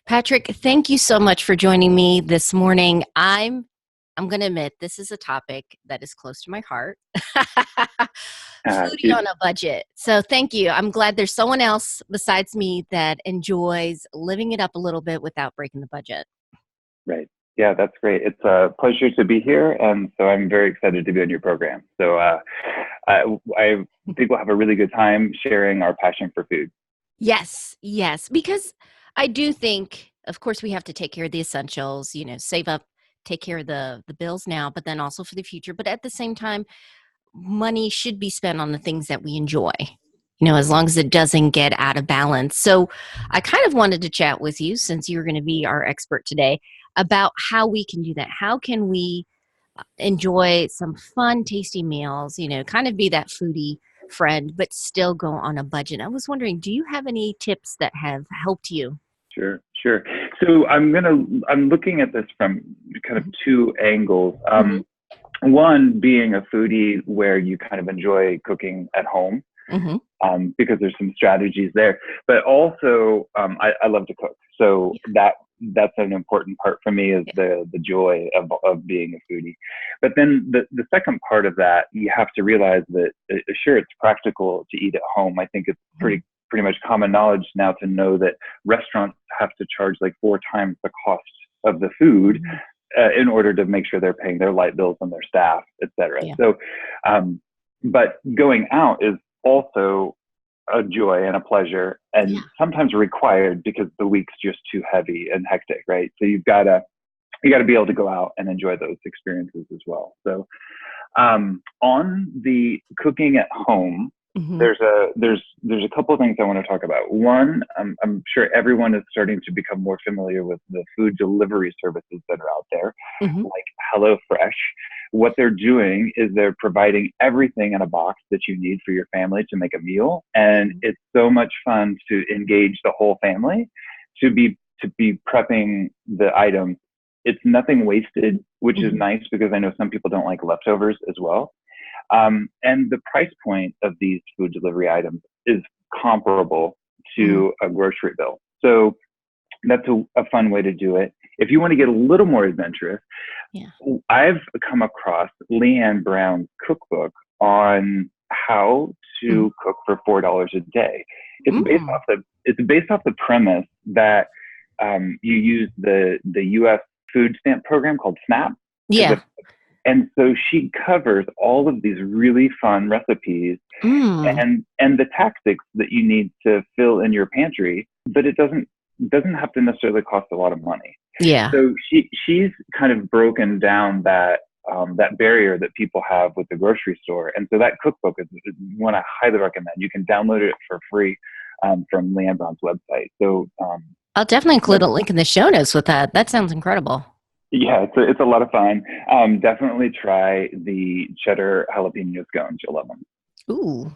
Patrick, thank you so much for joining me this morning. I'm going to admit this is a topic that is close to my heart. Foodie It, on a budget. So thank you. I'm glad there's someone else besides me that enjoys living it up a little bit without breaking the budget. right. Yeah, that's great. It's a pleasure to be here. And so I'm very excited to be on your program. So I think we'll have a really good time sharing our passion for food. Yes, yes, because I do think, of course, we have to take care of the essentials, save up, take care of the bills now, but then also for the future. But at the same time, money should be spent on the things that we enjoy, as long as it doesn't get out of balance. So I kind of wanted to chat with you, since you're going to be our expert today, about how we can do that. How can we enjoy some fun, tasty meals, kind of be that foodie friend, but still go on a budget? I was wondering, do you have any tips that have helped you? Sure, sure. So I'm looking at this from kind of two angles. Hmm. One being a foodie where you kind of enjoy cooking at home, Hmm. because there's some strategies there. But also, I love to cook, so that's an important part for me, is Yeah. the joy of being a foodie. But then the second part of that, you have to realize that sure, it's practical to eat at home. I think it's pretty much common knowledge now to know that restaurants have to charge like 4 times the cost of the food, Mhm. in order to make sure they're paying their light bills and their staff, et cetera. Yeah. So, but going out is also a joy and a pleasure, Yeah. and sometimes required because the week's just too heavy and hectic, right? So you gotta be able to go out and enjoy those experiences as well. So, on the cooking at home, Hmm. there's a couple of things I want to talk about. One, I'm sure everyone is starting to become more familiar with the food delivery services that are out there, Hmm. like HelloFresh. What they're doing is they're providing everything in a box that you need for your family to make a meal, and it's so much fun to engage the whole family to be prepping the items. It's nothing wasted, which is Hmm. nice because I know some people don't like leftovers as well. And the price point of these food delivery items is comparable Hmm. to a grocery bill. So that's a fun way to do it. If you want to get a little more adventurous, Yeah. I've come across Leanne Brown's cookbook on how Hmm. to cook for $4 a day. Mm. It's based off the premise that, you use the U.S. food stamp program called SNAP as a Yeah. and so she covers all of these really fun recipes Mm. and the tactics that you need to fill in your pantry, but it doesn't have to necessarily cost a lot of money. Yeah. So she's kind of broken down that barrier that people have with the grocery store, and so that cookbook is one I highly recommend. You can download it for free, from Leanne Brown's website. So, I'll definitely include that, a link in the show notes with that. That sounds incredible. yeah, it's a lot of fun. Definitely try the cheddar jalapeno scones. You'll love them. Ooh.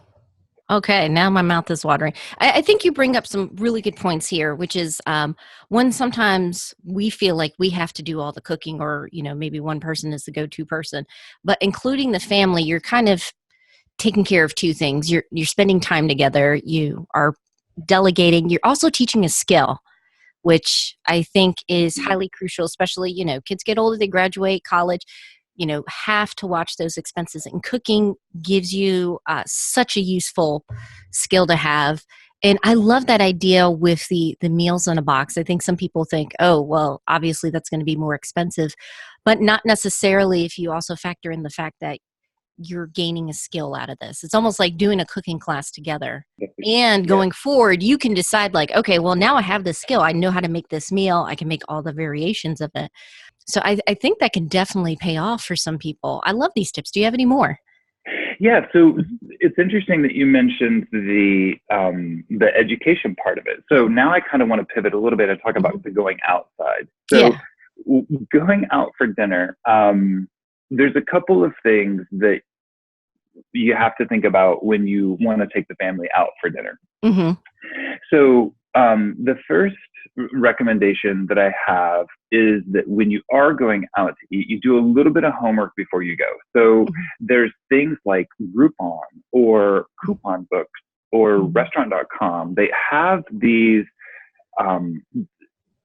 Okay, now my mouth is watering. I think you bring up some really good points here, which is one, sometimes we feel like we have to do all the cooking, or maybe one person is the go-to person, but including the family, you're kind of taking care of two things. You're spending time together. You are delegating. You're also teaching a skill, which I think is highly crucial, especially, kids get older, they graduate college, have to watch those expenses. And cooking gives you such a useful skill to have. And I love that idea with the meals in a box. I think some people think, oh, well, obviously that's going to be more expensive, but not necessarily if you also factor in the fact that you're gaining a skill out of this. It's almost like doing a cooking class together. And Yeah. going forward, you can decide, like, okay, well, now I have this skill. I know how to make this meal. I can make all the variations of it. So I think that can definitely pay off for some people. I love these tips. Do you have any more? Yeah, so Mhm. it's interesting that you mentioned the education part of it. So now I kind of want to pivot a little bit and talk about Mhm. the going outside. So Yeah. going out for dinner, there's a couple of things that you have to think about when you want to take the family out for dinner. Hmm. So, the first recommendation that I have is that when you are going out to eat, you do a little bit of homework before you go. So there's things like Groupon or coupon books or Hmm. restaurant.com. They have these, um,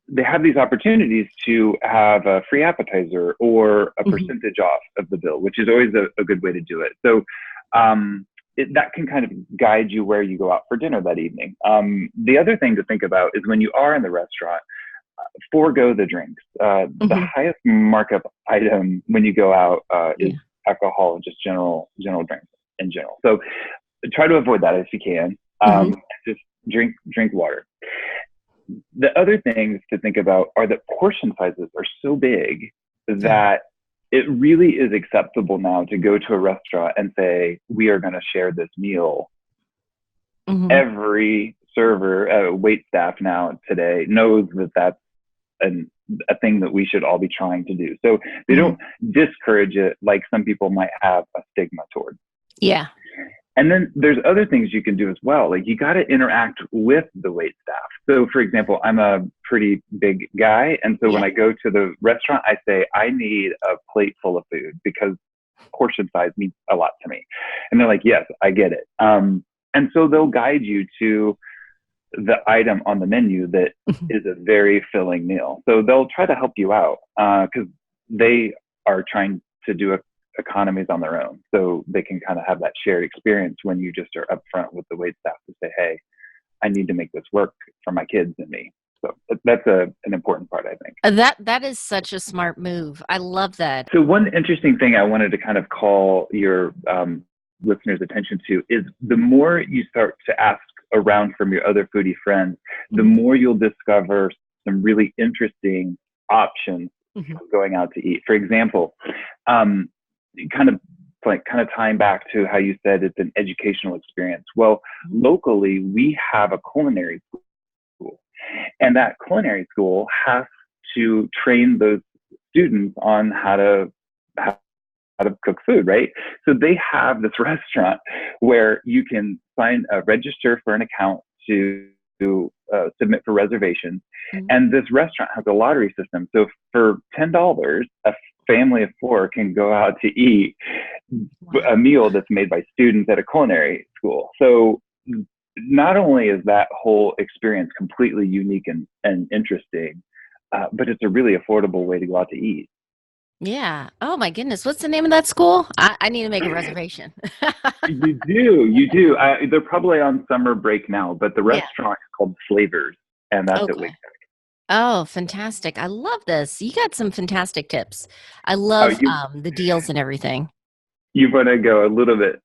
they have these opportunities to have a free appetizer or a percentage off of the bill, which is always a good way to do it. So that can kind of guide you where you go out for dinner that evening. The other thing to think about is when you are in the restaurant, forego the drinks. The highest markup item when you go out is alcohol and just general drinks in general. So try to avoid that if you can. Just drink water. The other things to think about are that portion sizes are so big that it really is acceptable now to go to a restaurant and say, we are going to share this meal. Every server, wait staff now today knows that that's a thing that we should all be trying to do. So they don't discourage it like some people might have a stigma toward. Yeah. And then there's other things you can do as well. Like you got to interact with the wait staff. So for example, I'm a pretty big guy. And so when I go to the restaurant, I say, I need a plate full of food because portion size means a lot to me. And they're like, yes, I get it. And so they'll guide you to the item on the menu that is a very filling meal. So they'll try to help you out because they are trying to do economies on their own. So they can kind of have that shared experience when you just are upfront with the wait staff to say, hey, I need to make this work for my kids and me. So that's an important part, I think. That is such a smart move. I love that. So one interesting thing I wanted to kind of call your listeners' attention to is the more you start to ask around from your other foodie friends, the more you'll discover some really interesting options for going out to eat. For example, kind of tying back to how you said it's an educational experience. Well, locally, we have a culinary school, and that culinary school has to train those students on how to cook food, right? So they have this restaurant where you can register for an account to submit for reservations. And this restaurant has a lottery system. So for $10, a family of 4 can go out to eat a meal that's made by students at a culinary school. So not only is that whole experience completely unique and interesting, but it's a really affordable way to go out to eat. Yeah. Oh my goodness. What's the name of that school? I need to make a reservation. You do. They're probably on summer break now, but the restaurant is called Flavors, and that's at Wake. Oh, fantastic. I love this. You got some fantastic tips. I love the deals and everything. You want to go a little bit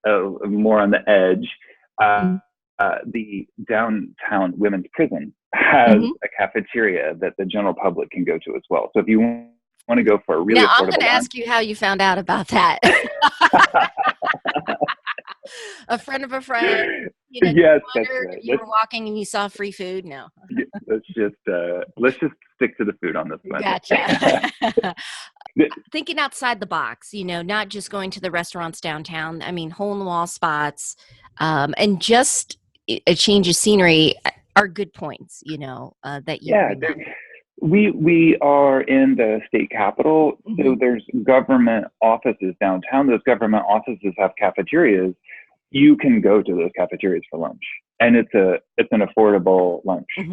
more on the edge. The downtown women's prison has a cafeteria that the general public can go to as well. So if you want to go for a really affordable I'm going to ask you how you found out about that. A friend of a friend. Yes, that's right. You were walking and you saw free food. No. Let's just stick to the food on this one. Gotcha. Thinking outside the box, not just going to the restaurants downtown. I mean, hole in the wall spots, and just a change of scenery are good points. That you. Yeah. We are in the state capitol, so there's government offices downtown. Those government offices have cafeterias. You can go to those cafeterias for lunch, and it's an affordable lunch. I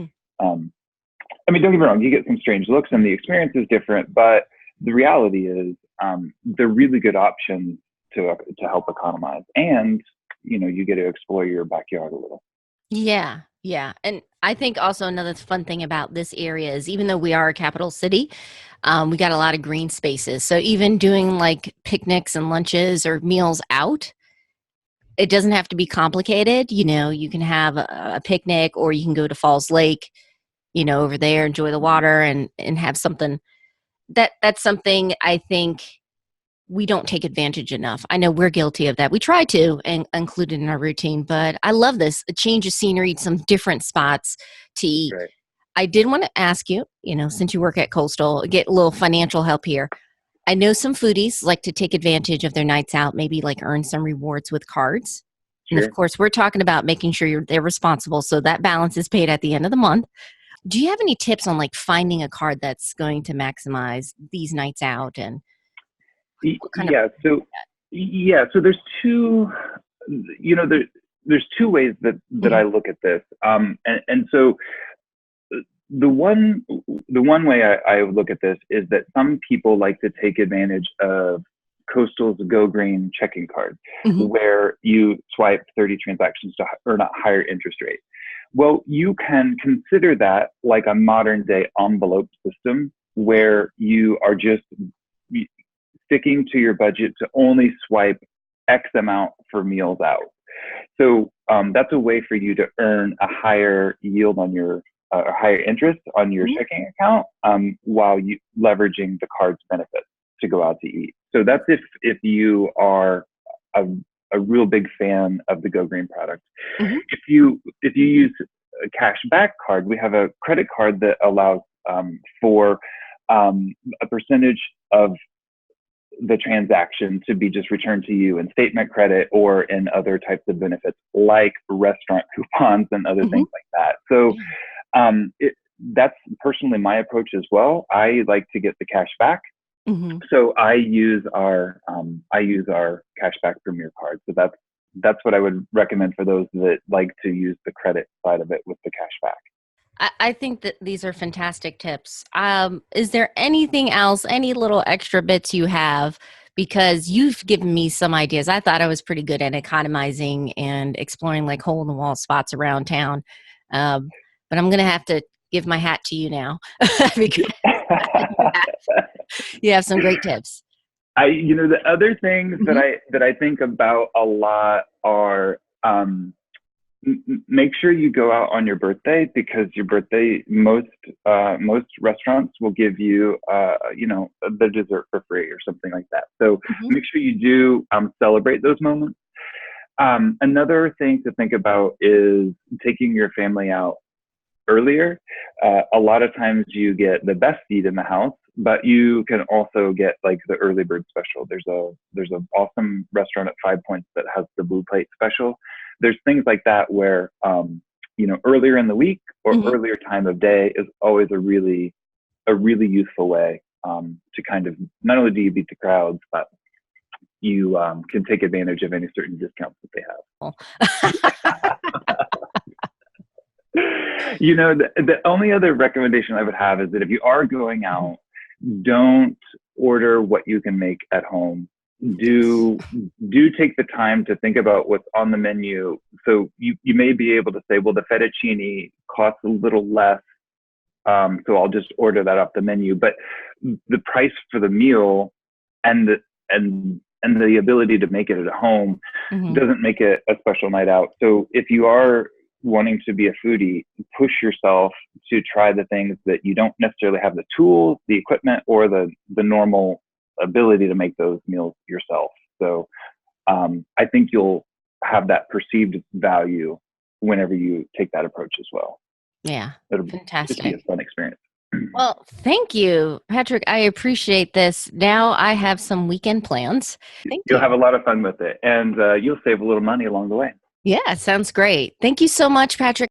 mean, don't get me wrong, you get some strange looks, and the experience is different. But the reality is, they're really good options to help economize, and you get to explore your backyard a little. Yeah. Yeah. And I think also another fun thing about this area is even though we are a capital city, we got a lot of green spaces. So even doing like picnics and lunches or meals out, it doesn't have to be complicated. You can have a picnic or you can go to Falls Lake, over there, enjoy the water and have something that's something I think we don't take advantage enough. I know we're guilty of that. We try to and include it in our routine, but I love this. A change of scenery, some different spots to eat. Right. I did want to ask you, since you work at Coastal, get a little financial help here. I know some foodies like to take advantage of their nights out, maybe like earn some rewards with cards. Sure. And of course, we're talking about making sure they're responsible so that balance is paid at the end of the month. Do you have any tips on like finding a card that's going to maximize these nights out and So there's two, there's two ways that I look at this. And so the one way I would look at this is that some people like to take advantage of Coastal's Go Green checking card, where you swipe 30 transactions to earn a higher interest rate. Well, you can consider that like a modern day envelope system where you are just sticking to your budget to only swipe X amount for meals out. So that's a way for you to earn a higher yield on your higher interest on your checking account while you leveraging the card's benefits to go out to eat. So that's if you are a real big fan of the Go Green product. If you use a cash back card, we have a credit card that allows for a percentage of the transaction to be just returned to you in statement credit or in other types of benefits like restaurant coupons and other things like that. So that's personally my approach as well. I like to get the cash back. So I use our cashback Premier card. So that's what I would recommend for those that like to use the credit side of it with the cashback. I think that these are fantastic tips. Is there anything else, any little extra bits you have? Because you've given me some ideas. I thought I was pretty good at economizing and exploring like hole in the wall spots around town. But I'm going to have to give my hat to you now because you have some great tips. The other things that I think about a lot are make sure you go out on your birthday, because your birthday, most restaurants will give you the dessert for free or something like that. So make sure you do celebrate those moments. Another thing to think about is taking your family out earlier. A lot of times you get the best seat in the house, but you can also get like the early bird special. There's an awesome restaurant at 5 Points that has the blue plate special. There's things like that where earlier in the week or earlier time of day is always a really useful way to kind of, not only do you beat the crowds, but you can take advantage of any certain discounts that they have. The only other recommendation I would have is that if you are going out, don't order what you can make at home. Do take the time to think about what's on the menu. So you may be able to say, well, the fettuccine costs a little less, so I'll just order that off the menu. But the price for the meal and the ability to make it at home doesn't make it a special night out. So if you are wanting to be a foodie, push yourself to try the things that you don't necessarily have the tools, the equipment, or the normal ability to make those meals yourself. So I think you'll have that perceived value whenever you take that approach as well. Yeah, It'll fantastic. just be a fun experience. Well, thank you, Patrick. I appreciate this. Now I have some weekend plans. You'll have a lot of fun with it, and you'll save a little money along the way. Yeah, sounds great. Thank you so much, Patrick.